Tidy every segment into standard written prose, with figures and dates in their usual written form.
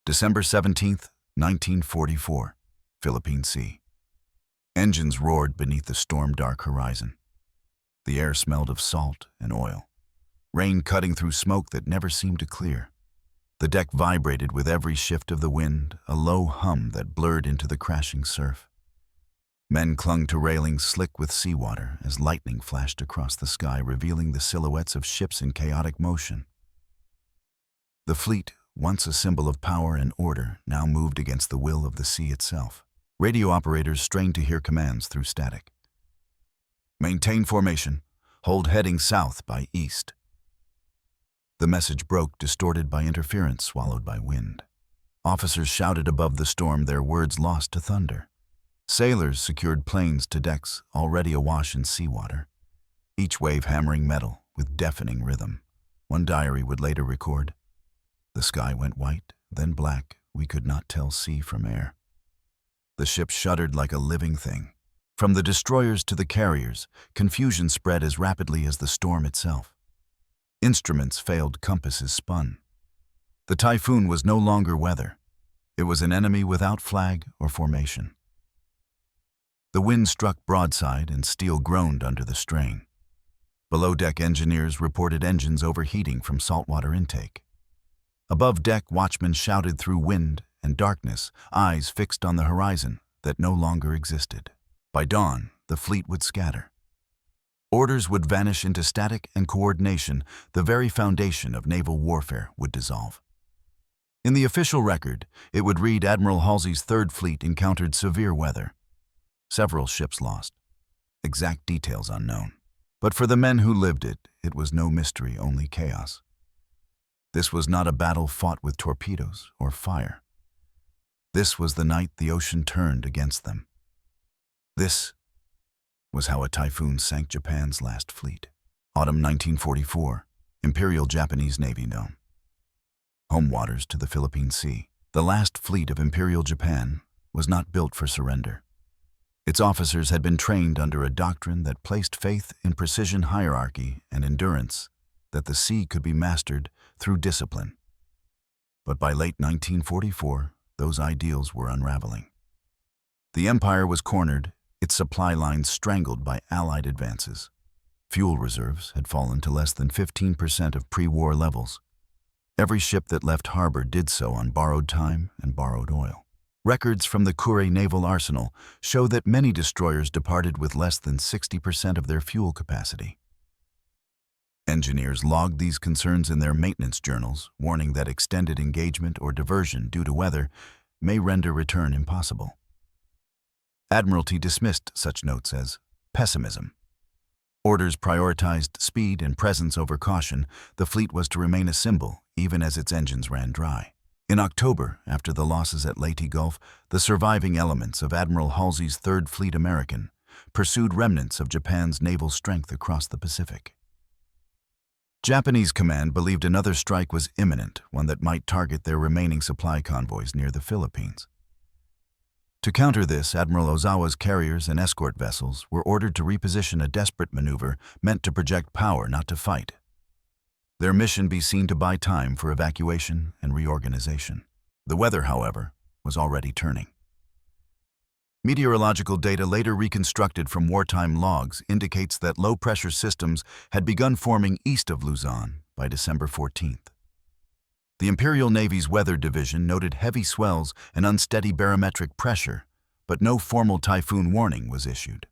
December 17, 1944, Philippine Sea. Engines roared beneath the storm-dark horizon. The air smelled of salt and oil, rain cutting through smoke that never seemed to clear. The deck vibrated with every shift of the wind, a low hum that blurred into the crashing surf. Men clung to railings slick with seawater as lightning flashed across the sky, revealing the silhouettes of ships in chaotic motion. The fleet, once a symbol of power and order, now moved against the will of the sea itself. Radio operators strained to hear commands through static. Maintain formation. Hold heading south by east. The message broke, distorted by interference, swallowed by wind. Officers shouted above the storm, their words lost to thunder. Sailors secured planes to decks already awash in seawater, each wave hammering metal with deafening rhythm. One diary would later record, "The sky went white, then black. We could not tell sea from air." The ship shuddered like a living thing. From the destroyers to the carriers, confusion spread as rapidly as the storm itself. Instruments failed, compasses spun. The Typhoon was no longer weather. It was an enemy without flag or formation. The wind struck broadside and steel groaned under the strain. Below-deck engineers reported engines overheating from saltwater intake. Above deck, watchmen shouted through wind and darkness, eyes fixed on the horizon that no longer existed. By dawn, the fleet would scatter. Orders would vanish into static, and coordination, the very foundation of naval warfare, would dissolve. In the official record, it would read Admiral Halsey's Third Fleet encountered severe weather. Several ships lost. Exact details unknown. But for the men who lived it, it was no mystery, only chaos. This was not a battle fought with torpedoes or fire. This was the night the ocean turned against them. This was how a typhoon sank Japan's last fleet. Autumn 1944, Imperial Japanese Navy known. Home waters to the Philippine Sea. The last fleet of Imperial Japan was not built for surrender. Its officers had been trained under a doctrine that placed faith in precision, hierarchy, and endurance, that the sea could be mastered through discipline. But by late 1944, those ideals were unraveling. The empire was cornered, its supply lines strangled by Allied advances. Fuel reserves had fallen to less than 15% of pre-war levels. Every ship that left harbor did so on borrowed time and borrowed oil. Records from the Kure Naval Arsenal show that many destroyers departed with less than 60% of their fuel capacity. Engineers logged these concerns in their maintenance journals, warning that extended engagement or diversion due to weather may render return impossible. Admiralty dismissed such notes as pessimism. Orders prioritized speed and presence over caution. The fleet was to remain a symbol, even as its engines ran dry. In October, after the losses at Leyte Gulf, the surviving elements of Admiral Halsey's Third Fleet American pursued remnants of Japan's naval strength across the Pacific. Japanese command believed another strike was imminent, one that might target their remaining supply convoys near the Philippines. To counter this, Admiral Ozawa's carriers and escort vessels were ordered to reposition, a desperate maneuver meant to project power, not to fight. Their mission be seen to buy time for evacuation and reorganization. The weather, however, was already turning. Meteorological data later reconstructed from wartime logs indicates that low-pressure systems had begun forming east of Luzon by December 14th. The Imperial Navy's Weather Division noted heavy swells and unsteady barometric pressure, but no formal typhoon warning was issued.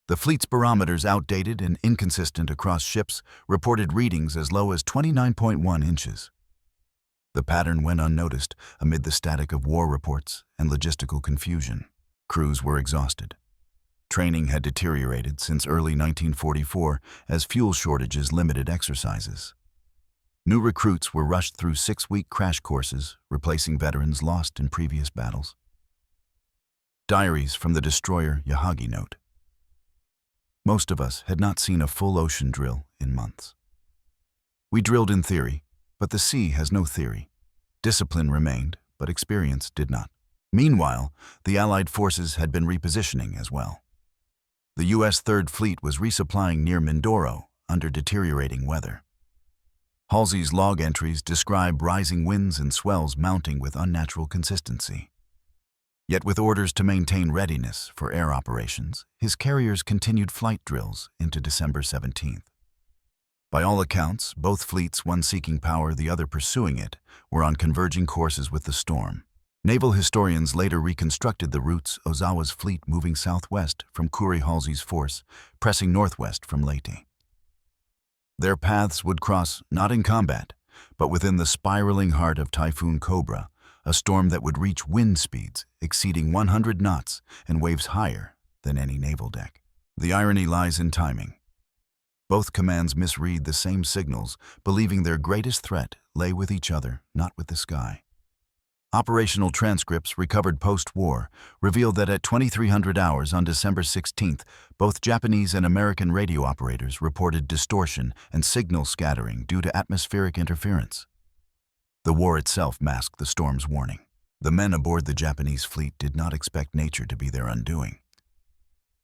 The fleet's barometers, outdated and inconsistent across ships, reported readings as low as 29.1 inches. The pattern went unnoticed amid the static of war reports and logistical confusion. Crews were exhausted. Training had deteriorated since early 1944 as fuel shortages limited exercises. New recruits were rushed through 6-week crash courses, replacing veterans lost in previous battles. Diaries from the destroyer Yahagi note. Most of us had not seen a full ocean drill in months. We drilled in theory, but the sea has no theory. Discipline remained, but experience did not. Meanwhile, the Allied forces had been repositioning as well. The U.S. Third Fleet was resupplying near Mindoro under deteriorating weather. Halsey's log entries describe rising winds and swells mounting with unnatural consistency. Yet with orders to maintain readiness for air operations, his carriers continued flight drills into December 17th. By all accounts, both fleets, one seeking power, the other pursuing it, were on converging courses with the storm. Naval historians later reconstructed the routes Ozawa's fleet moving southwest from Kure Halsey's force, pressing northwest from Leyte. Their paths would cross not in combat, but within the spiraling heart of Typhoon Cobra, a storm that would reach wind speeds exceeding 100 knots and waves higher than any naval deck. The irony lies in timing. Both commands misread the same signals, believing their greatest threat lay with each other, not with the sky. Operational transcripts recovered post-war revealed that at 2300 hours on December 16th, both Japanese and American radio operators reported distortion and signal scattering due to atmospheric interference. The war itself masked the storm's warning. The men aboard the Japanese fleet did not expect nature to be their undoing.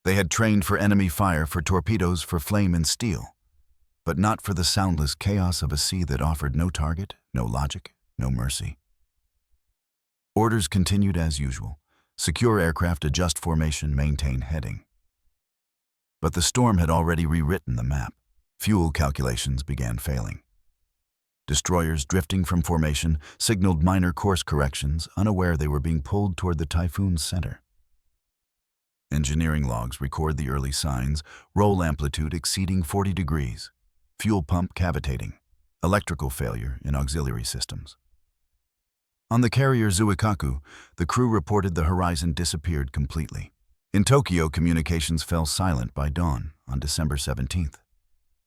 They had trained for enemy fire, for torpedoes, for flame and steel, but not for the soundless chaos of a sea that offered no target, no logic, no mercy. Orders continued as usual. Secure aircraft, adjust formation, maintain heading. But the storm had already rewritten the map. Fuel calculations began failing. Destroyers drifting from formation signaled minor course corrections, unaware they were being pulled toward the Typhoon's center. Engineering logs record the early signs: roll amplitude exceeding 40 degrees, fuel pump cavitating, electrical failure in auxiliary systems. On the carrier Zuikaku, the crew reported the horizon disappeared completely. In Tokyo, communications fell silent by dawn on December 17th.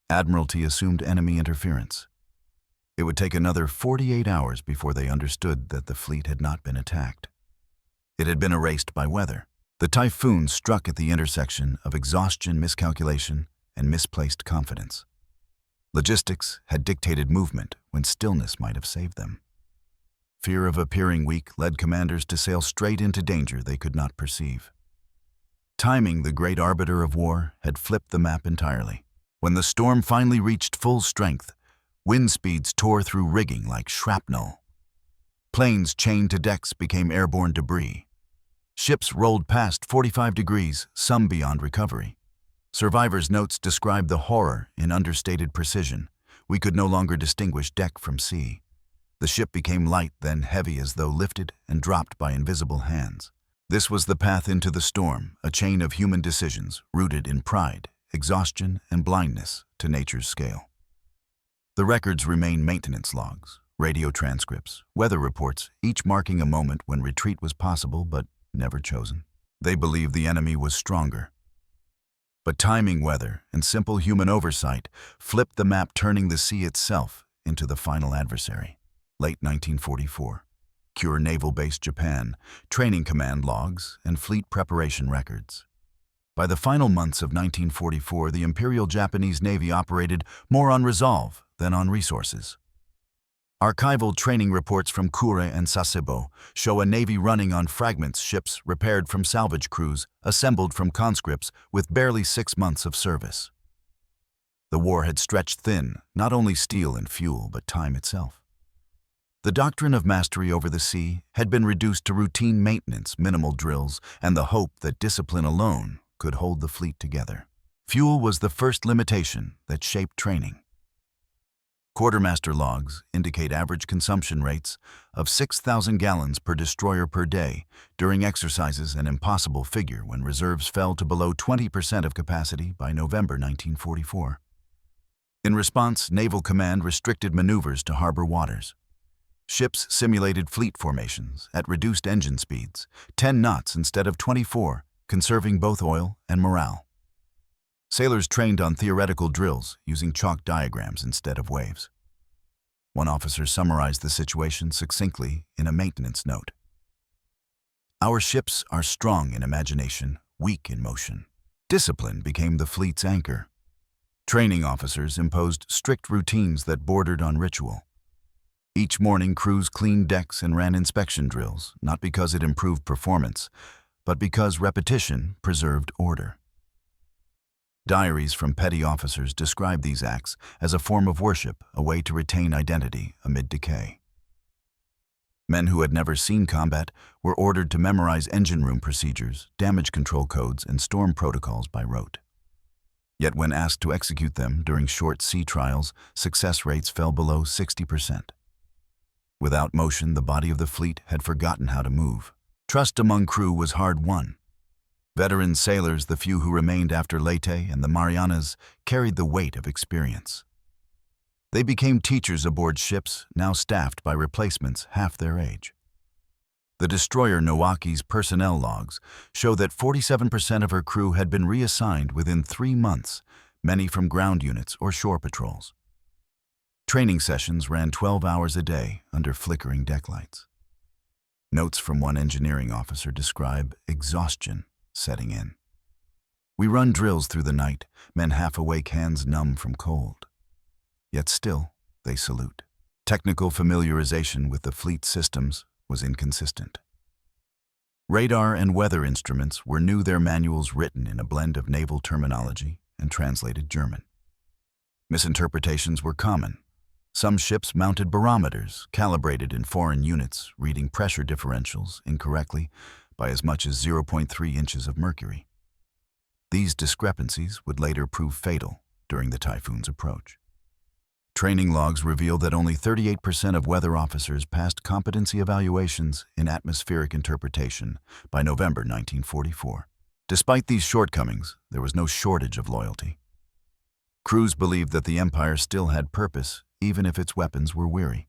Admiralty assumed enemy interference. It would take another 48 hours before they understood that the fleet had not been attacked. It had been erased by weather. The Typhoon struck at the intersection of exhaustion, miscalculation, and misplaced confidence. Logistics had dictated movement when stillness might have saved them. Fear of appearing weak led commanders to sail straight into danger they could not perceive. Timing, the great arbiter of war, had flipped the map entirely. When the storm finally reached full strength, wind speeds tore through rigging like shrapnel. Planes chained to decks became airborne debris. Ships rolled past 45 degrees, some beyond recovery. Survivors' notes described the horror in understated precision. We could no longer distinguish deck from sea. The ship became light, then heavy, as though lifted and dropped by invisible hands. This was the path into the storm, a chain of human decisions rooted in pride, exhaustion, and blindness to nature's scale. The records remain maintenance logs, radio transcripts, weather reports, each marking a moment when retreat was possible but never chosen. They believed the enemy was stronger. But timing, weather, and simple human oversight flipped the map, turning the sea itself into the final adversary. Late 1944. Kure Naval Base, Japan, training command logs, and fleet preparation records. By the final months of 1944, the Imperial Japanese Navy operated more on resolve than on resources. Archival training reports from Kure and Sasebo show a Navy running on fragments, ships repaired from salvage crews, assembled from conscripts with barely 6 months of service. The war had stretched thin, not only steel and fuel, but time itself. The doctrine of mastery over the sea had been reduced to routine maintenance, minimal drills, and the hope that discipline alone could hold the fleet together. Fuel was the first limitation that shaped training. Quartermaster logs indicate average consumption rates of 6,000 gallons per destroyer per day during exercises, an impossible figure when reserves fell to below 20% of capacity by November 1944. In response, Naval Command restricted maneuvers to harbor waters. Ships simulated fleet formations at reduced engine speeds, 10 knots instead of 24, conserving both oil and morale. Sailors trained on theoretical drills using chalk diagrams instead of waves. One officer summarized the situation succinctly in a maintenance note. "Our ships are strong in imagination, weak in motion." Discipline became the fleet's anchor. Training officers imposed strict routines that bordered on ritual. Each morning, crews cleaned decks and ran inspection drills, not because it improved performance, but because repetition preserved order. Diaries from petty officers describe these acts as a form of worship, a way to retain identity amid decay. Men who had never seen combat were ordered to memorize engine room procedures, damage control codes, and storm protocols by rote. Yet when asked to execute them during short sea trials, success rates fell below 60%. Without motion, the body of the fleet had forgotten how to move. Trust among crew was hard won. Veteran sailors, the few who remained after Leyte and the Marianas, carried the weight of experience. They became teachers aboard ships now staffed by replacements half their age. The destroyer Nowaki's personnel logs show that 47% of her crew had been reassigned within 3 months, many from ground units or shore patrols. Training sessions ran 12 hours a day under flickering decklights. Notes from one engineering officer describe exhaustion setting in. We run drills through the night, men half awake, hands numb from cold. Yet still, they salute. Technical familiarization with the fleet systems was inconsistent. Radar and weather instruments were new, their manuals written in a blend of naval terminology and translated German. Misinterpretations were common. Some ships mounted barometers, calibrated in foreign units, reading pressure differentials incorrectly by as much as 0.3 inches of mercury. These discrepancies would later prove fatal during the Typhoon's approach. Training logs revealed that only 38% of weather officers passed competency evaluations in atmospheric interpretation by November 1944. Despite these shortcomings, there was no shortage of loyalty. Crews believed that the Empire still had purpose, even if its weapons were weary.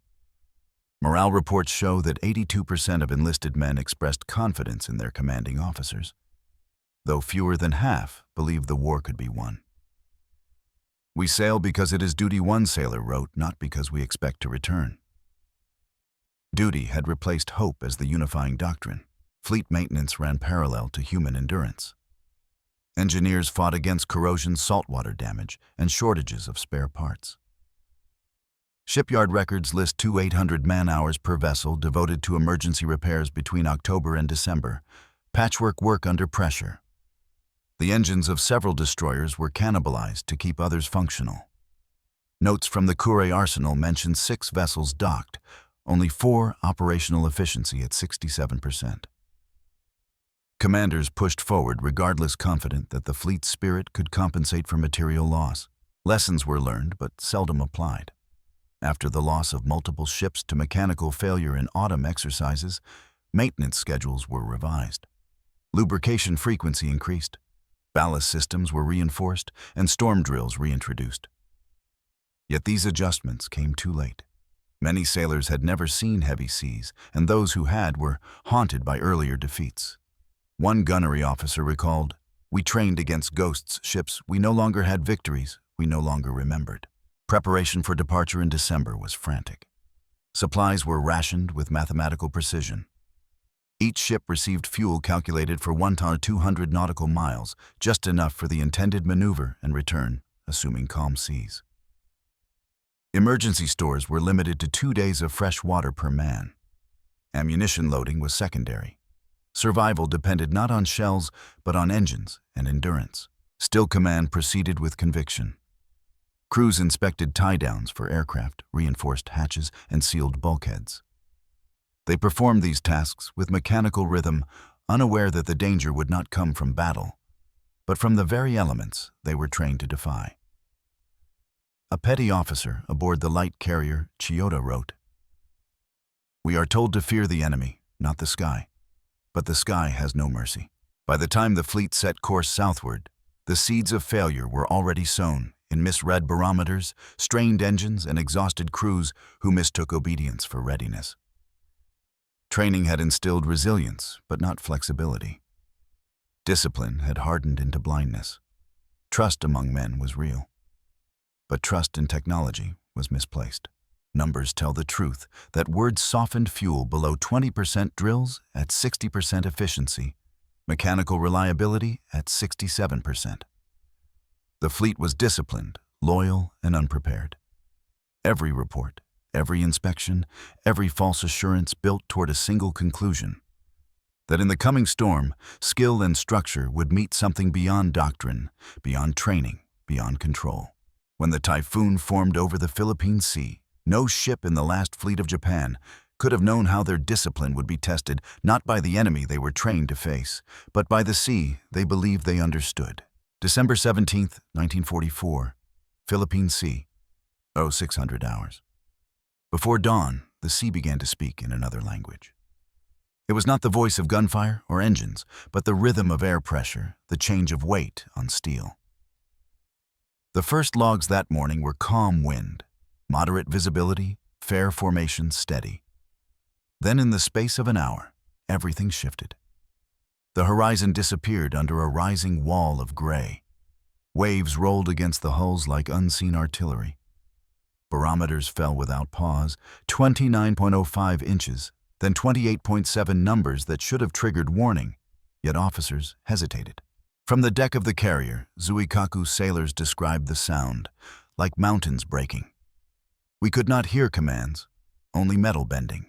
Morale reports show that 82% of enlisted men expressed confidence in their commanding officers, though fewer than half believed the war could be won. "We sail because it is duty," one sailor wrote, "not because we expect to return." Duty had replaced hope as the unifying doctrine. Fleet maintenance ran parallel to human endurance. Engineers fought against corrosion, saltwater damage, and shortages of spare parts. Shipyard records list 800 man-hours per vessel devoted to emergency repairs between October and December, patchwork work under pressure. The engines of several destroyers were cannibalized to keep others functional. Notes from the Kure arsenal mention 6 vessels docked, only 4 operational efficiency at 67%. Commanders pushed forward regardless, confident that the fleet's spirit could compensate for material loss. Lessons were learned but seldom applied. After the loss of multiple ships to mechanical failure in autumn exercises, maintenance schedules were revised. Lubrication frequency increased. Ballast systems were reinforced and storm drills reintroduced. Yet these adjustments came too late. Many sailors had never seen heavy seas, and those who had were haunted by earlier defeats. One gunnery officer recalled, "We trained against ghosts' ships. We no longer had victories. We no longer remembered." Preparation for departure in December was frantic. Supplies were rationed with mathematical precision. Each ship received fuel calculated for 200 nautical miles, just enough for the intended maneuver and return, assuming calm seas. Emergency stores were limited to 2 days of fresh water per man. Ammunition loading was secondary. Survival depended not on shells, but on engines and endurance. Still, command proceeded with conviction. Crews inspected tie-downs for aircraft, reinforced hatches, and sealed bulkheads. They performed these tasks with mechanical rhythm, unaware that the danger would not come from battle, but from the very elements they were trained to defy. A petty officer aboard the light carrier Chiyoda wrote, "We are told to fear the enemy, not the sky, but the sky has no mercy." By the time the fleet set course southward, the seeds of failure were already sown in misread barometers, strained engines, and exhausted crews who mistook obedience for readiness. Training had instilled resilience, but not flexibility. Discipline had hardened into blindness. Trust among men was real, but trust in technology was misplaced. Numbers tell the truth that words softened fuel below 20% drills at 60% efficiency, mechanical reliability at 67%. The fleet was disciplined, loyal, and unprepared. Every report, every inspection, every false assurance built toward a single conclusion: That in the coming storm, skill and structure would meet something beyond doctrine, beyond training, beyond control. When the Typhoon formed over the Philippine Sea, no ship in the last fleet of Japan could have known how their discipline would be tested, not by the enemy they were trained to face, but by the sea they believed they understood. December 17, 1944, Philippine Sea, 0600 hours. Before dawn, the sea began to speak in another language. It was not the voice of gunfire or engines, but the rhythm of air pressure, the change of weight on steel. The first logs that morning were calm wind, moderate visibility, fair formation steady. Then in the space of an hour, everything shifted. The horizon disappeared under a rising wall of gray. Waves rolled against the hulls like unseen artillery. Barometers fell without pause, 29.05 inches, then 28.7, numbers that should have triggered warning, yet officers hesitated. From the deck of the carrier, Zuikaku sailors described the sound, like mountains breaking. We could not hear commands, only metal bending.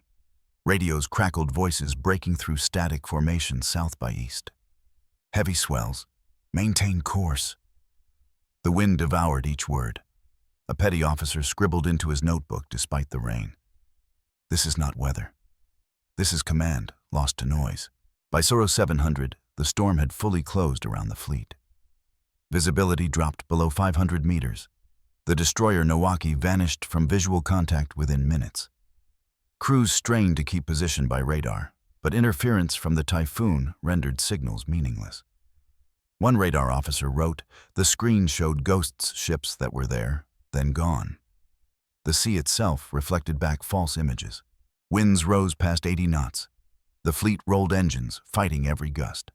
Radios crackled voices breaking through static formation south by east. Heavy swells. Maintain course. The wind devoured each word. A petty officer scribbled into his notebook despite the rain. This is not weather. This is command, lost to noise. By 0700, the storm had fully closed around the fleet. Visibility dropped below 500 meters. The destroyer Nowaki vanished from visual contact within minutes. Crews strained to keep position by radar, but interference from the Typhoon rendered signals meaningless. One radar officer wrote, "The screen showed ghosts ships that were there, then gone." The sea itself reflected back false images. Winds rose past 80 knots. The fleet rolled engines, fighting every gust.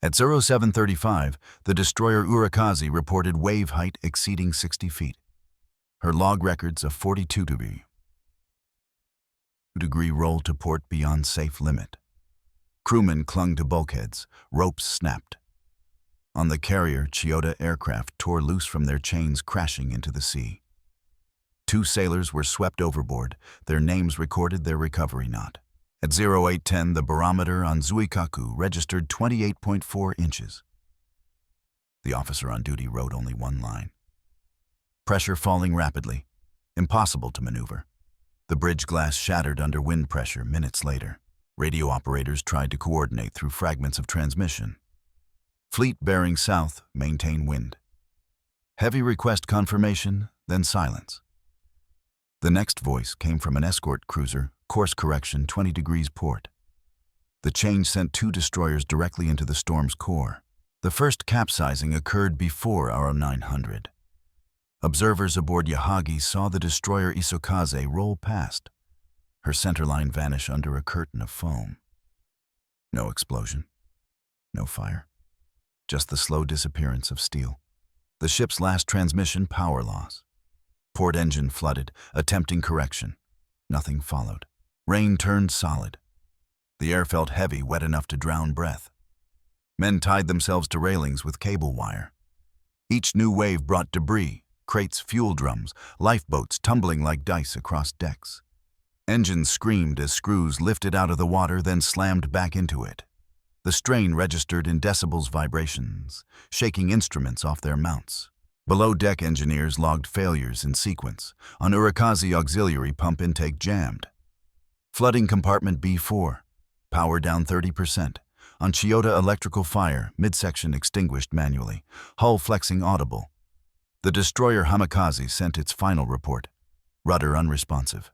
At 0735, the destroyer Urakazi reported wave height exceeding 60 feet. Her log records of 42 degree roll to port beyond safe limit. Crewmen clung to bulkheads, ropes snapped. On the carrier, Chiyoda aircraft tore loose from their chains, crashing into the sea. 2 sailors were swept overboard, their names recorded, their recovery not. At 0810, the barometer on Zuikaku registered 28.4 inches. The officer on duty wrote only one line. Pressure falling rapidly. Impossible to maneuver. The bridge glass shattered under wind pressure minutes later. Radio operators tried to coordinate through fragments of transmission. Fleet bearing south, maintain wind. Heavy request confirmation, then silence. The next voice came from an escort cruiser, course correction 20 degrees port. The change sent 2 destroyers directly into the storm's core. The first capsizing occurred before our 900. Observers aboard Yahagi saw the destroyer Isokaze roll past, her centerline vanish under a curtain of foam. No explosion, no fire, just the slow disappearance of steel. The ship's last transmission, power loss. Port engine flooded, attempting correction. Nothing followed. Rain turned solid. The air felt heavy, wet enough to drown breath. Men tied themselves to railings with cable wire. Each new wave brought debris, crates, fuel drums, lifeboats tumbling like dice across decks. Engines screamed as screws lifted out of the water, then slammed back into it. The strain registered in decibels vibrations, shaking instruments off their mounts. Below-deck engineers logged failures in sequence. On Urakazi, auxiliary pump intake jammed. Flooding compartment B4, power down 30%. On Chiyoda, electrical fire, midsection extinguished manually, hull flexing audible. The destroyer Hamikaze sent its final report. Rudder unresponsive.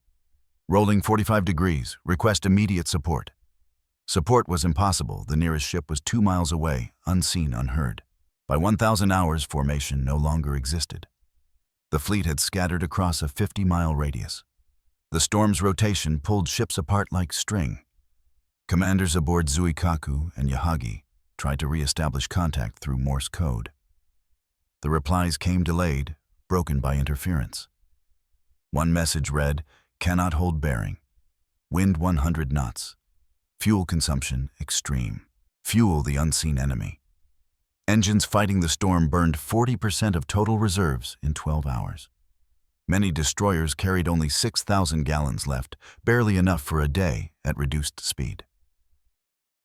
Rolling 45 degrees, request immediate support. Support was impossible. The nearest ship was 2 miles away, unseen, unheard. By 1,000 hours, formation no longer existed. The fleet had scattered across a 50-mile radius. The storm's rotation pulled ships apart like string. Commanders aboard Zuikaku and Yahagi tried to re-establish contact through Morse code. The replies came delayed, broken by interference. One message read, "Cannot hold bearing. Wind 100 knots. Fuel consumption extreme. Fuel the unseen enemy." Engines fighting the storm burned 40% of total reserves in 12 hours. Many destroyers carried only 6,000 gallons left, barely enough for a day at reduced speed.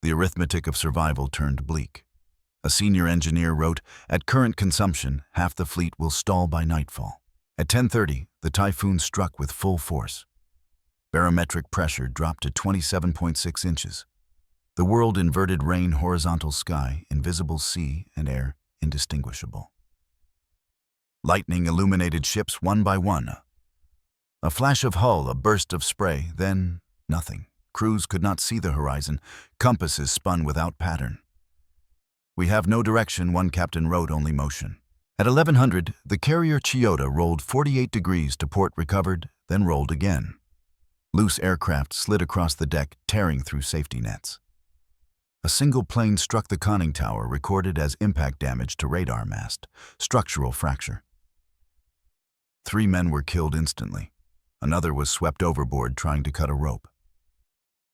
The arithmetic of survival turned bleak. A senior engineer wrote, "At current consumption, half the fleet will stall by nightfall." At 10:30, the Typhoon struck with full force. Barometric pressure dropped to 27.6 inches. The world inverted rain, horizontal sky, invisible sea and air, indistinguishable. Lightning illuminated ships one by one. A flash of hull, a burst of spray, then nothing. Crews could not see the horizon. Compasses spun without pattern. "We have no direction," one captain wrote, "only motion." At 1100, the carrier Chiyoda rolled 48 degrees to port, recovered, then rolled again. Loose aircraft slid across the deck, tearing through safety nets. A single plane struck the conning tower, recorded as impact damage to radar mast, structural fracture. 3 men were killed instantly. Another was swept overboard trying to cut a rope.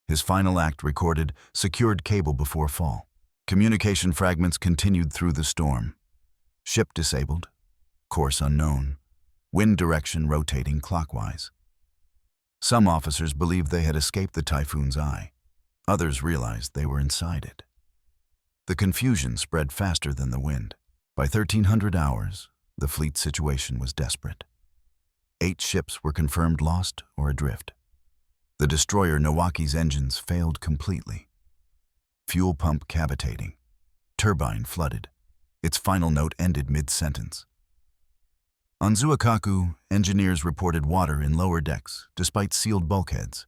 His final act recorded, secured cable before fall. Communication fragments continued through the storm. Ship disabled, course unknown, wind direction rotating clockwise. Some officers believed they had escaped the Typhoon's eye. Others realized they were inside it. The confusion spread faster than the wind. By 1300 hours, the fleet's situation was desperate. 8 ships were confirmed lost or adrift. The destroyer Nawaki's engines failed completely. Fuel pump cavitating. Turbine flooded. Its final note ended mid-sentence. On Zuikaku, engineers reported water in lower decks, despite sealed bulkheads.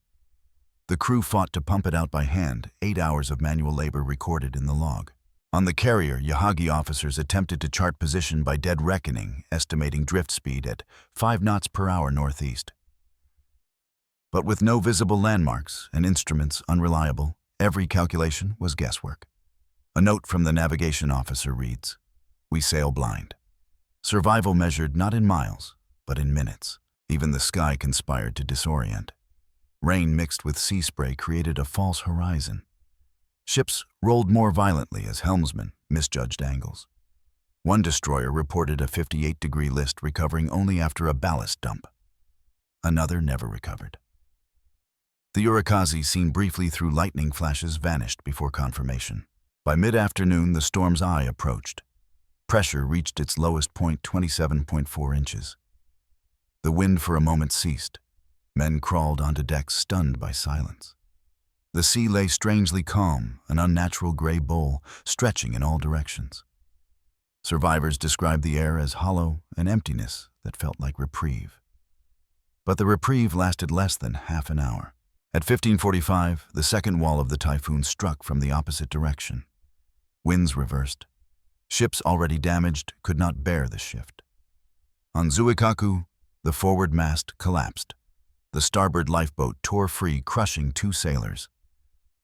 The crew fought to pump it out by hand, 8 hours of manual labor recorded in the log. On the carrier, Yahagi officers attempted to chart position by dead reckoning, estimating drift speed at 5 knots per hour northeast. But with no visible landmarks and instruments unreliable, every calculation was guesswork. A note from the navigation officer reads, "We sail blind." Survival measured not in miles, but in minutes. Even the sky conspired to disorient. Rain mixed with sea spray created a false horizon. Ships rolled more violently as helmsmen misjudged angles. One destroyer reported a 58-degree list, recovering only after a ballast dump. Another never recovered. The Urikaze, seen briefly through lightning flashes, vanished before confirmation. By mid-afternoon, the storm's eye approached. Pressure reached its lowest point, 27.4 inches. The wind for a moment ceased. Men crawled onto decks, stunned by silence. The sea lay strangely calm, an unnatural gray bowl, stretching in all directions. Survivors described the air as hollow, an emptiness that felt like reprieve. But the reprieve lasted less than half an hour. At 1545, the second wall of the Typhoon struck from the opposite direction. Winds reversed. Ships already damaged could not bear the shift. On Zuikaku, the forward mast collapsed. The starboard lifeboat tore free, crushing 2 sailors.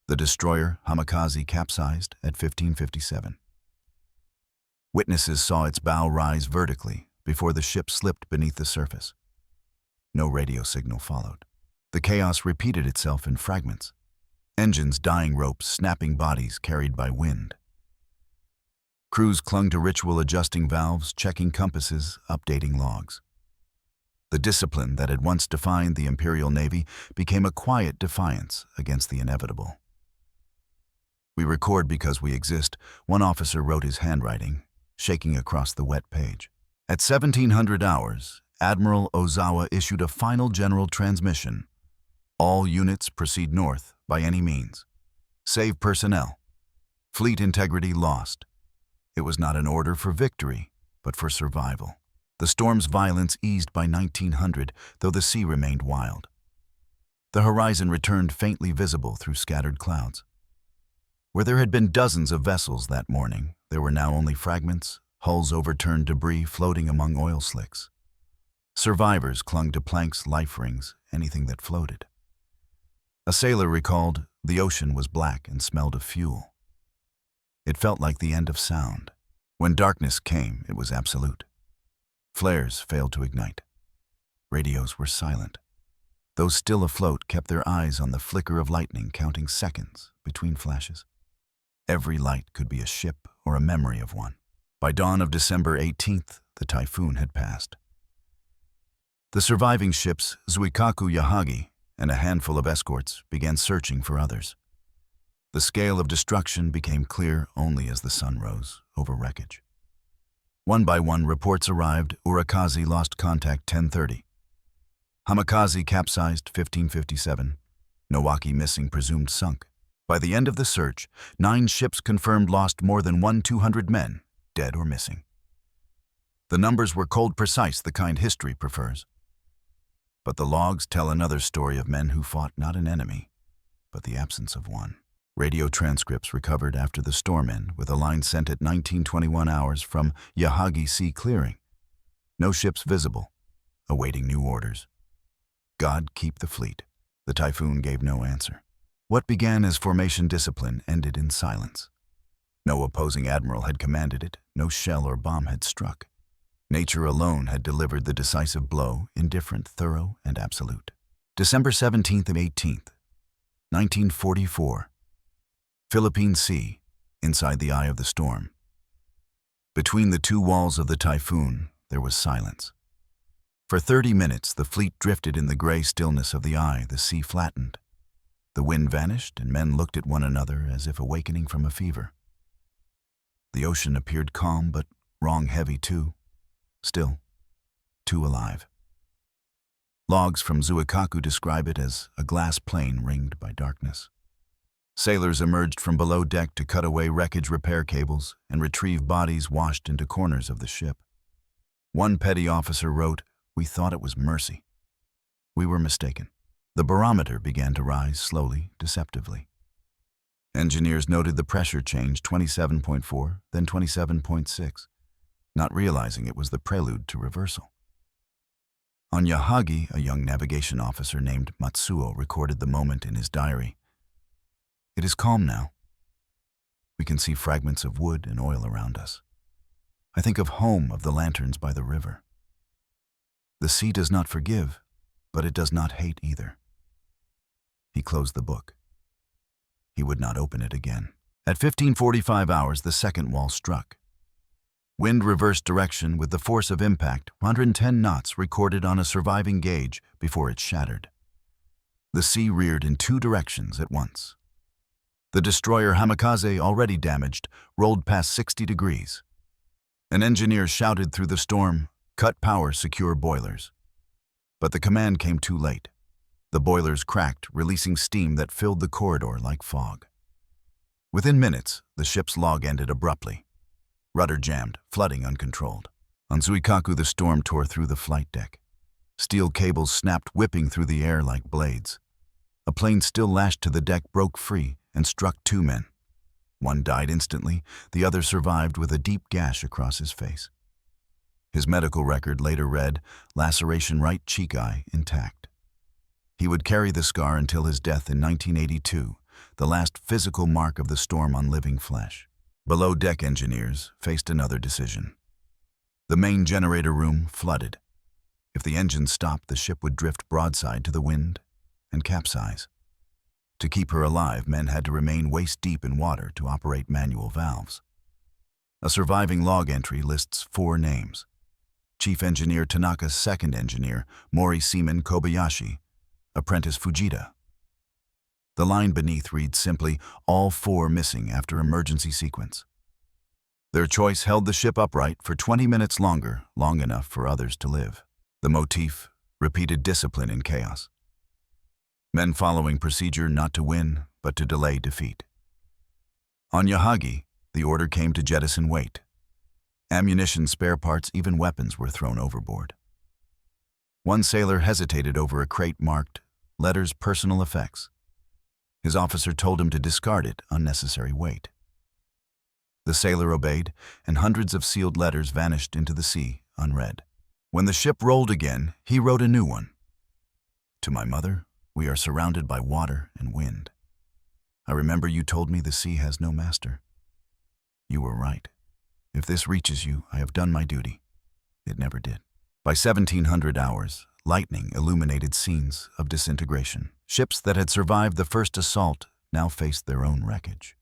The destroyer Hamikaze capsized at 1557. Witnesses saw its bow rise vertically before the ship slipped beneath the surface. No radio signal followed. The chaos repeated itself in fragments. Engines dying, ropes snapping, bodies carried by wind. Crews clung to ritual, adjusting valves, checking compasses, updating logs. The discipline that had once defined the Imperial Navy became a quiet defiance against the inevitable. "We record because we exist," one officer wrote, his handwriting shaking across the wet page. At 1700 hours, Admiral Ozawa issued a final general transmission. "All units proceed north by any means. Save personnel. Fleet integrity lost." It was not an order for victory, but for survival. The storm's violence eased by 1900, though the sea remained wild. The horizon returned faintly visible through scattered clouds. Where there had been dozens of vessels that morning, there were now only fragments, hulls, overturned debris floating among oil slicks. Survivors clung to planks, life rings, anything that floated. A sailor recalled, "The ocean was black and smelled of fuel." It felt like the end of sound. When darkness came, it was absolute. Flares failed to ignite. Radios were silent. Those still afloat kept their eyes on the flicker of lightning, counting seconds between flashes. Every light could be a ship or a memory of one. By dawn of December 18th, the Typhoon had passed. The surviving ships, Zuikaku, Yahagi, and a handful of escorts began searching for others. The scale of destruction became clear only as the sun rose over wreckage. One by one, reports arrived. Urakazi lost contact 10:30. Hamikaze capsized 15:57. Nowaki missing, presumed sunk. By the end of the search, 9 ships confirmed lost, more than 200 men, dead or missing. The numbers were cold precise, the kind history prefers. But the logs tell another story of men who fought not an enemy, but the absence of one. Radio transcripts recovered after the storm end, with a line sent at 19:21 hours from Yahagi Sea clearing. No ships visible, awaiting new orders. God keep the fleet. The Typhoon gave no answer. What began as formation discipline ended in silence. No opposing admiral had commanded it, no shell or bomb had struck. Nature alone had delivered the decisive blow, indifferent, thorough, and absolute. December 17th and 18th, 1944. Philippine Sea, inside the eye of the storm. Between the two walls of the Typhoon, there was silence. For 30 minutes, the fleet drifted in the gray stillness of the eye. The sea flattened. The wind vanished, and men looked at one another as if awakening from a fever. The ocean appeared calm, but wrong heavy too. Still, too alive. Logs from Zuikaku describe it as a glass plane ringed by darkness. Sailors emerged from below deck to cut away wreckage repair cables and retrieve bodies washed into corners of the ship. One petty officer wrote, "We thought it was mercy. We were mistaken." The barometer began to rise slowly, deceptively. Engineers noted the pressure change, 27.4, then 27.6, not realizing it was the prelude to reversal. On Yahagi, a young navigation officer named Matsuo recorded the moment in his diary. "It is calm now. We can see fragments of wood and oil around us. I think of home, of the lanterns by the river. The sea does not forgive, but it does not hate either." He closed the book. He would not open it again. At 15:45 hours, the second wall struck. Wind reversed direction with the force of impact, 110 knots recorded on a surviving gauge before it shattered. The sea reared in 2 directions at once. The destroyer Hamikaze, already damaged, rolled past 60 degrees. An engineer shouted through the storm, "Cut power, secure boilers." But the command came too late. The boilers cracked, releasing steam that filled the corridor like fog. Within minutes, the ship's log ended abruptly. Rudder jammed, flooding uncontrolled. On Zuikaku, the storm tore through the flight deck. Steel cables snapped, whipping through the air like blades. A plane still lashed to the deck broke free and struck 2 men. One died instantly, the other survived with a deep gash across his face. His medical record later read, laceration right cheek eye intact. He would carry the scar until his death in 1982, the last physical mark of the storm on living flesh. Below-deck engineers faced another decision. The main generator room flooded. If the engine stopped, the ship would drift broadside to the wind and capsize. To keep her alive, men had to remain waist-deep in water to operate manual valves. A surviving log entry lists 4 names. Chief Engineer Tanaka's second engineer, Mori Seaman Kobayashi, Apprentice Fujita. The line beneath reads simply, "All 4 missing after emergency sequence." Their choice held the ship upright for 20 minutes longer, long enough for others to live. The motif, repeated discipline in chaos. Men following procedure not to win, but to delay defeat. On Yahagi, the order came to jettison weight. Ammunition, spare parts, even weapons were thrown overboard. One sailor hesitated over a crate marked, "Letters, personal effects." His officer told him to discard it, unnecessary weight. The sailor obeyed, and hundreds of sealed letters vanished into the sea, unread. When the ship rolled again, he wrote a new one. "To my mother, we are surrounded by water and wind. I remember you told me the sea has no master. You were right. If this reaches you, I have done my duty." It never did. By 1700 hours, lightning illuminated scenes of disintegration. Ships that had survived the first assault now faced their own wreckage.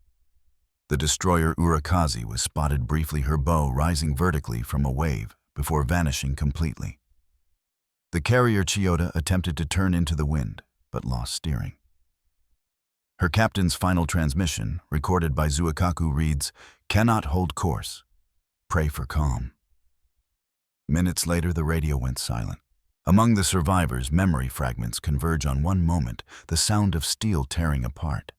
The destroyer Urakazi was spotted briefly, her bow rising vertically from a wave before vanishing completely. The carrier Chiyoda attempted to turn into the wind, but lost steering. Her captain's final transmission, recorded by Zuikaku, reads, "Cannot hold course. Pray for calm." Minutes later, the radio went silent. Among the survivors, memory fragments converge on one moment, the sound of steel tearing apart.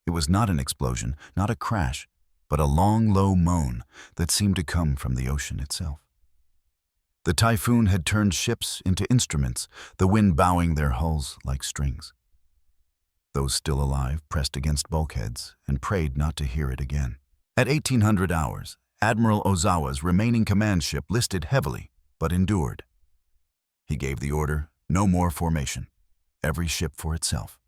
It was not an explosion, not a crash, but a long, low moan that seemed to come from the ocean itself. The Typhoon had turned ships into instruments, the wind bowing their hulls like strings. Those still alive pressed against bulkheads and prayed not to hear it again. At 1800 hours, Admiral Ozawa's remaining command ship listed heavily, but endured. He gave the order, "No more formation. Every ship for itself."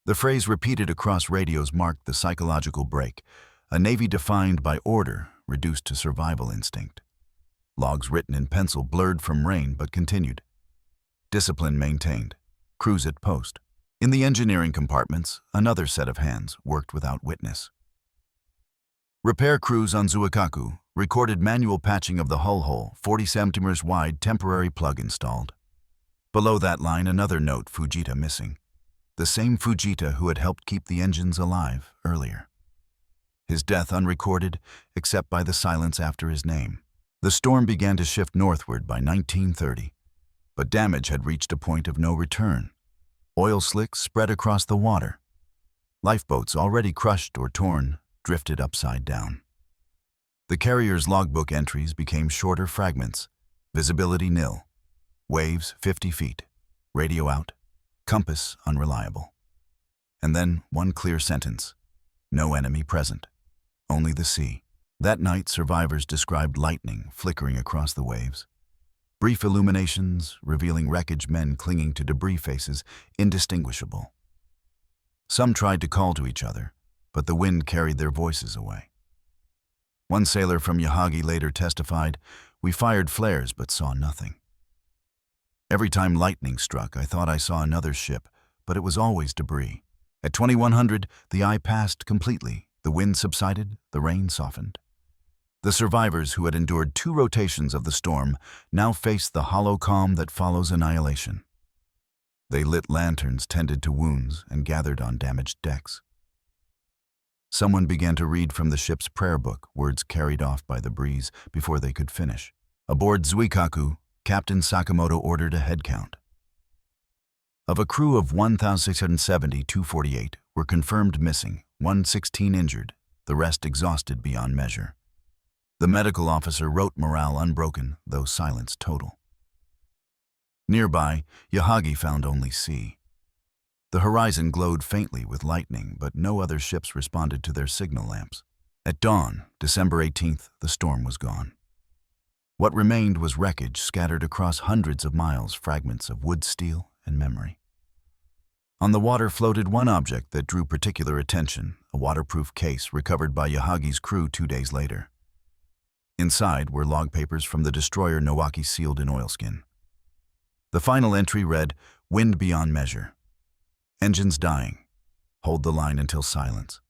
The phrase repeated across radios marked the psychological break, a navy defined by order reduced to survival instinct. Logs written in pencil blurred from rain but continued. Discipline maintained. Crews at post. In the engineering compartments, another set of hands worked without witness. Repair crews on Zuikaku recorded manual patching of the hull hole, 40 centimeters wide, temporary plug installed. Below that line, another note, Fujita missing. The same Fujita who had helped keep the engines alive earlier. His death unrecorded, except by the silence after his name. The storm began to shift northward by 1930, but damage had reached a point of no return. Oil slicks spread across the water. Lifeboats, already crushed or torn, drifted upside down. The carrier's logbook entries became shorter fragments. Visibility nil. Waves 50 feet. Radio out. Compass unreliable. And then one clear sentence. No enemy present. Only the sea. That night, survivors described lightning flickering across the waves. Brief illuminations revealing wreckage, men clinging to debris faces, indistinguishable. Some tried to call to each other, but the wind carried their voices away. One sailor from Yahagi later testified, "We fired flares but saw nothing. Every time lightning struck, I thought I saw another ship, but it was always debris. At 2100, the eye passed completely. The wind subsided, the rain softened." The survivors, who had endured 2 rotations of the storm, now faced the hollow calm that follows annihilation. They lit lanterns tended to wounds and gathered on damaged decks. Someone began to read from the ship's prayer book, words carried off by the breeze before they could finish. Aboard Zuikaku, Captain Sakamoto ordered a head count. Of a crew of 1,670, 248 were confirmed missing, 116 injured, the rest exhausted beyond measure. The medical officer wrote morale unbroken, though silence total. Nearby, Yahagi found only sea. The horizon glowed faintly with lightning, but no other ships responded to their signal lamps. At dawn, December 18th, the storm was gone. What remained was wreckage scattered across hundreds of miles, fragments of wood, steel, and memory. On the water floated one object that drew particular attention, a waterproof case recovered by Yahagi's crew 2 days later. Inside were log papers from the destroyer Nowaki sealed in oilskin. The final entry read, "Wind beyond measure. Engines dying. Hold the line until silence.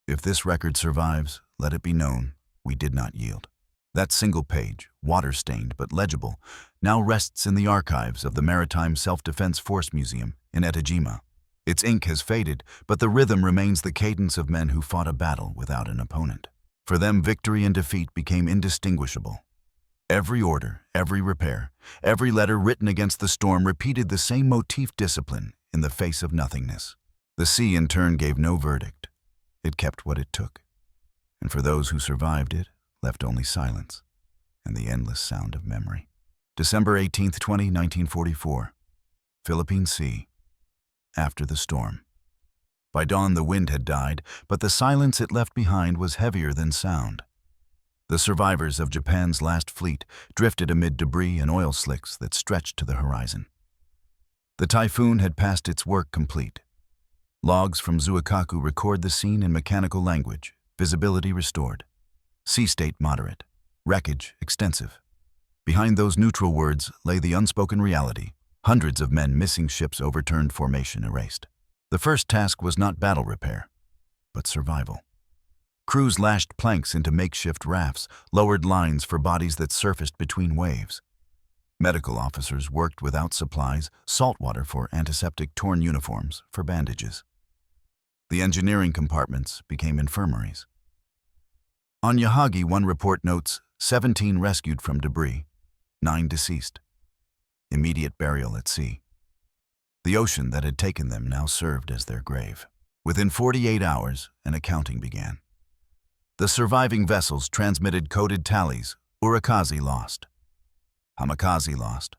If this record survives, let it be known we did not yield." That single page, water-stained but legible, now rests in the archives of the Maritime Self-Defense Force Museum in Etajima. Its ink has faded, but the rhythm remains the cadence of men who fought a battle without an opponent. For them, victory and defeat became indistinguishable. Every order, every repair, every letter written against the storm repeated the same motif: discipline in the face of nothingness. The sea, in turn, gave no verdict. It kept what it took. And for those who survived it, left only silence and the endless sound of memory. December 18th, 1944. Philippine Sea. After the storm. By dawn, the wind had died, but the silence it left behind was heavier than sound. The survivors of Japan's last fleet drifted amid debris and oil slicks that stretched to the horizon. The Typhoon had passed its work complete. Logs from Zuikaku record the scene in mechanical language, visibility restored. Sea state moderate, wreckage extensive. Behind those neutral words lay the unspoken reality: hundreds of men missing, ships overturned, formation erased. The first task was not battle repair, but survival. Crews lashed planks into makeshift rafts, lowered lines for bodies that surfaced between waves. Medical officers worked without supplies, salt water for antiseptic, torn uniforms for bandages. The engineering compartments became infirmaries. On Yahagi, one report notes 17 rescued from debris, 9 deceased. Immediate burial at sea. The ocean that had taken them now served as their grave. Within 48 hours, an accounting began. The surviving vessels transmitted coded tallies. Urakazi lost. Hamakaze lost.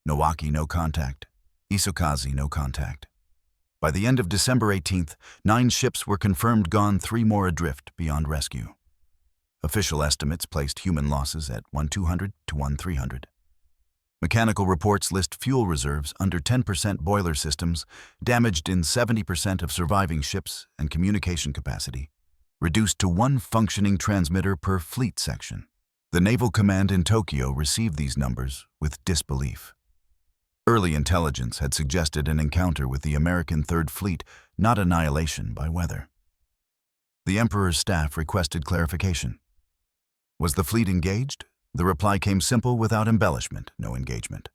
Nowaki no contact. Isukazi no contact. By the end of December 18th, 9 ships were confirmed gone, 3 more adrift beyond rescue. Official estimates placed human losses at 1,200 to 1,300. Mechanical reports list fuel reserves under 10%, boiler systems damaged in 70% of surviving ships, and communication capacity reduced to 1 functioning transmitter per fleet section. The Naval Command in Tokyo received these numbers with disbelief. Early intelligence had suggested an encounter with the American Third Fleet, not annihilation by weather. The Emperor's staff requested clarification. Was the fleet engaged? The reply came simple, without embellishment: no engagement.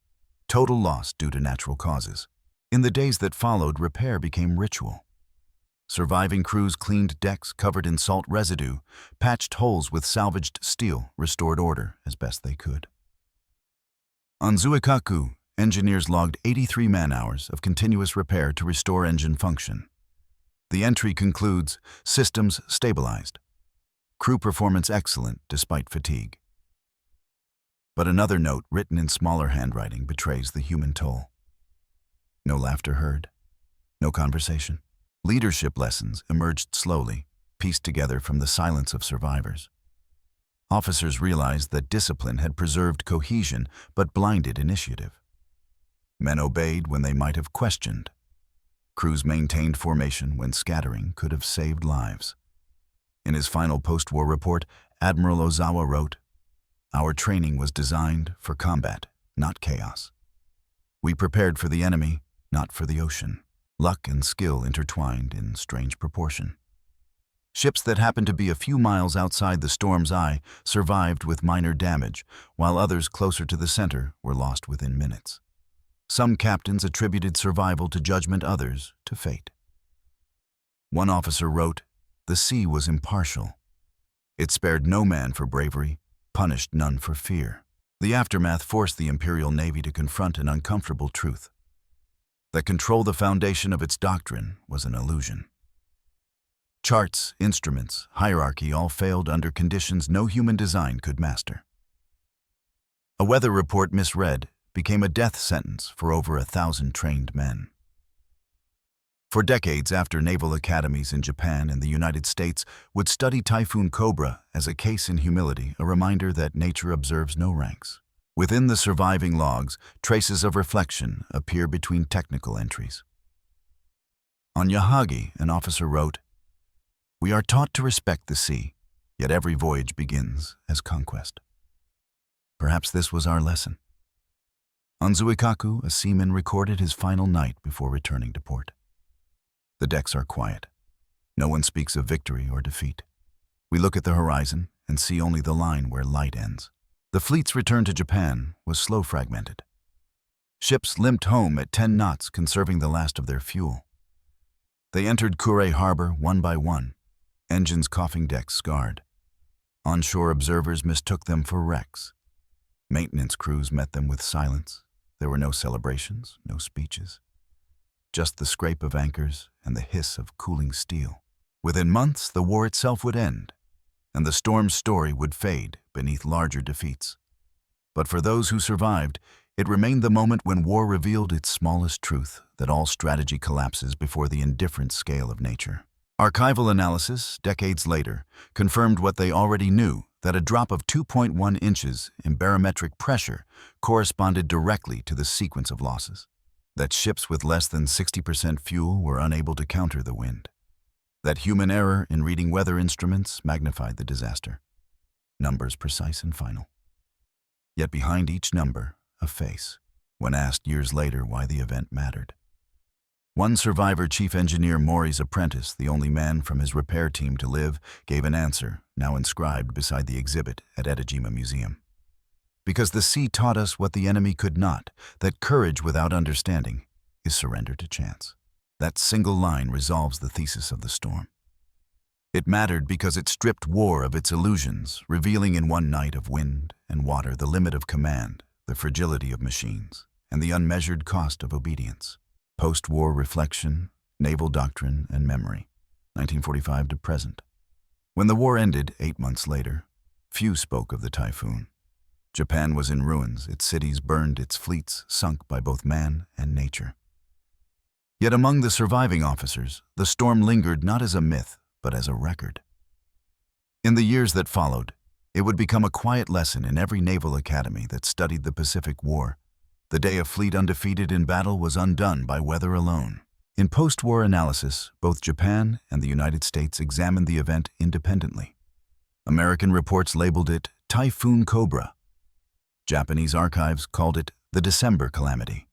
Total loss due to natural causes. In the days that followed, repair became ritual. Surviving crews cleaned decks covered in salt residue, patched holes with salvaged steel, restored order as best they could. On Zuikaku, engineers logged 83 man-hours of continuous repair to restore engine function. The entry concludes, systems stabilized. Crew performance excellent despite fatigue. But another note, written in smaller handwriting, betrays the human toll. No laughter heard. No conversation. Leadership lessons emerged slowly, pieced together from the silence of survivors. Officers realized that discipline had preserved cohesion but blinded initiative. Men obeyed when they might have questioned. Crews maintained formation when scattering could have saved lives. In his final post-war report, Admiral Ozawa wrote, "Our training was designed for combat, not chaos. We prepared for the enemy, not for the ocean. Luck and skill intertwined in strange proportion." Ships that happened to be a few miles outside the storm's eye survived with minor damage, while others closer to the center were lost within minutes. Some captains attributed survival to judgment, others to fate. One officer wrote, "The sea was impartial. It spared no man for bravery, punished none for fear." The aftermath forced the Imperial Navy to confront an uncomfortable truth: that control, the foundation of its doctrine, was an illusion. Charts, instruments, hierarchy all failed under conditions no human design could master. A weather report misread became a death sentence for over 1,000 trained men. For decades after, naval academies in Japan and the United States would study Typhoon Cobra as a case in humility, a reminder that nature observes no ranks. Within the surviving logs, traces of reflection appear between technical entries. On Yahagi, an officer wrote, "We are taught to respect the sea, yet every voyage begins as conquest." Perhaps this was our lesson. On Zuikaku, a seaman recorded his final night before returning to port. The decks are quiet. No one speaks of victory or defeat. We look at the horizon and see only the line where light ends. The fleet's return to Japan was slow, fragmented. Ships limped home at 10 knots, conserving the last of their fuel. They entered Kure Harbor one by one, engines coughing, decks scarred. Onshore observers mistook them for wrecks. Maintenance crews met them with silence. There were no celebrations, no speeches. Just the scrape of anchors and the hiss of cooling steel. Within months, the war itself would end, and the storm's story would fade beneath larger defeats. But for those who survived, it remained the moment when war revealed its smallest truth, that all strategy collapses before the indifferent scale of nature. Archival analysis, decades later, confirmed what they already knew, that a drop of 2.1 inches in barometric pressure corresponded directly to the sequence of losses. That ships with less than 60% fuel were unable to counter the wind. That human error in reading weather instruments magnified the disaster. Numbers precise and final. Yet behind each number, a face, when asked years later why the event mattered. One survivor, Chief Engineer Mori's apprentice, the only man from his repair team to live, gave an answer, now inscribed beside the exhibit at Etajima Museum. Because the sea taught us what the enemy could not, that courage without understanding is surrender to chance. That single line resolves the thesis of the storm. It mattered because it stripped war of its illusions, revealing in one night of wind and water the limit of command, the fragility of machines, and the unmeasured cost of obedience. Post-war reflection, naval doctrine, and memory, 1945 to present. When the war ended 8 months later, few spoke of the Typhoon. Japan was in ruins, its cities burned, its fleets sunk by both man and nature. Yet among the surviving officers, the storm lingered not as a myth, but as a record. In the years that followed, it would become a quiet lesson in every naval academy that studied the Pacific War. The day a fleet undefeated in battle was undone by weather alone. In post-war analysis, both Japan and the United States examined the event independently. American reports labeled it Typhoon Cobra. Japanese archives called it the December Calamity.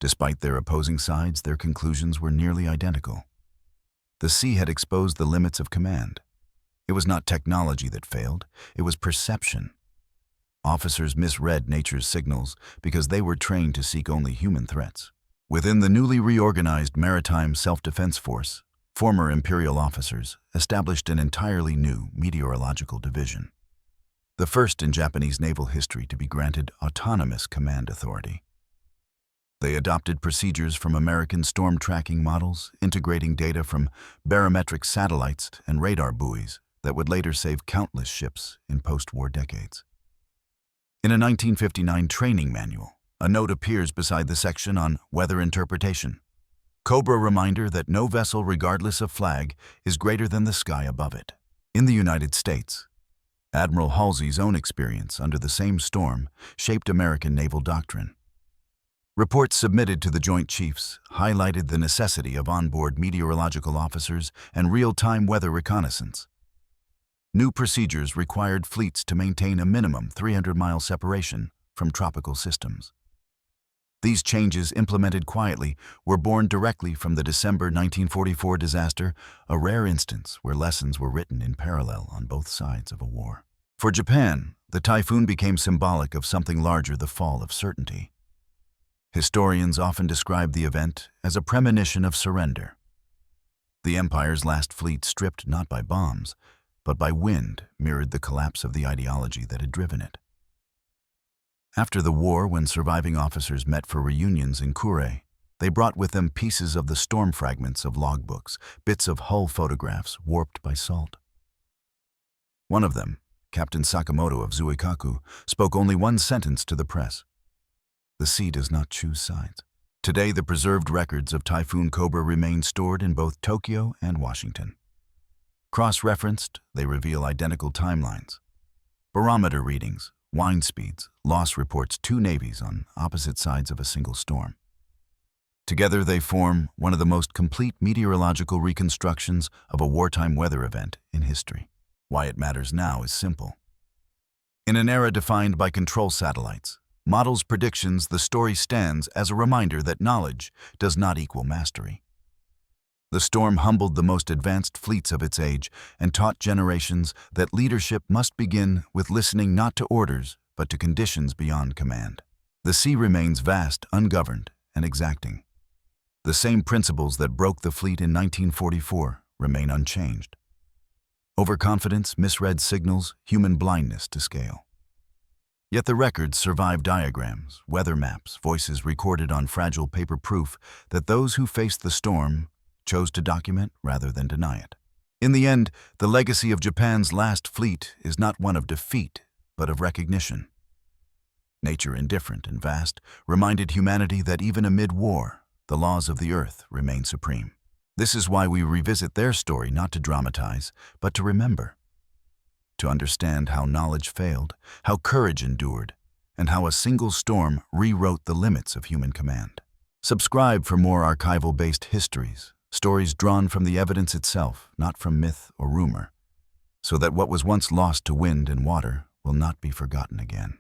Despite their opposing sides, their conclusions were nearly identical. The sea had exposed the limits of command. It was not technology that failed, it was perception. Officers misread nature's signals because they were trained to seek only human threats. Within the newly reorganized Maritime Self-Defense Force, former imperial officers established an entirely new meteorological division, the first in Japanese naval history to be granted autonomous command authority. They adopted procedures from American storm tracking models, integrating data from barometric satellites and radar buoys that would later save countless ships in post-war decades. In a 1959 training manual, a note appears beside the section on weather interpretation. Cobra reminder that no vessel, regardless of flag, is greater than the sky above it. In the United States, Admiral Halsey's own experience under the same storm shaped American naval doctrine. Reports submitted to the Joint Chiefs highlighted the necessity of onboard meteorological officers and real-time weather reconnaissance. New procedures required fleets to maintain a minimum 300-mile separation from tropical systems. These changes, implemented quietly, were born directly from the December 1944 disaster, a rare instance where lessons were written in parallel on both sides of a war. For Japan, the typhoon became symbolic of something larger, the fall of certainty. Historians often describe the event as a premonition of surrender. The empire's last fleet, stripped not by bombs, but by wind, mirrored the collapse of the ideology that had driven it. After the war, when surviving officers met for reunions in Kure, they brought with them pieces of the storm fragments of logbooks, bits of hull photographs warped by salt. One of them, Captain Sakamoto of Zuikaku, spoke only one sentence to the press: "The sea does not choose sides." Today, the preserved records of Typhoon Cobra remain stored in both Tokyo and Washington. Cross-referenced, they reveal identical timelines. Barometer readings, wind speeds, loss reports, two navies on opposite sides of a single storm. Together, they form one of the most complete meteorological reconstructions of a wartime weather event in history. Why it matters now is simple. In an era defined by control satellites, models, predictions, the story stands as a reminder that knowledge does not equal mastery. The storm humbled the most advanced fleets of its age and taught generations that leadership must begin with listening not to orders, but to conditions beyond command. The sea remains vast, ungoverned, and exacting. The same principles that broke the fleet in 1944 remain unchanged. Overconfidence, misread signals, human blindness to scale. Yet the records survive diagrams, weather maps, voices recorded on fragile paper, proof that those who faced the storm chose to document rather than deny it. In the end, the legacy of Japan's last fleet is not one of defeat, but of recognition. Nature, indifferent and vast, reminded humanity that even amid war, the laws of the earth remain supreme. This is why we revisit their story, not to dramatize, but to remember. To understand how knowledge failed, how courage endured, and how a single storm rewrote the limits of human command. Subscribe for more archival-based histories, stories drawn from the evidence itself, not from myth or rumor, so that what was once lost to wind and water will not be forgotten again.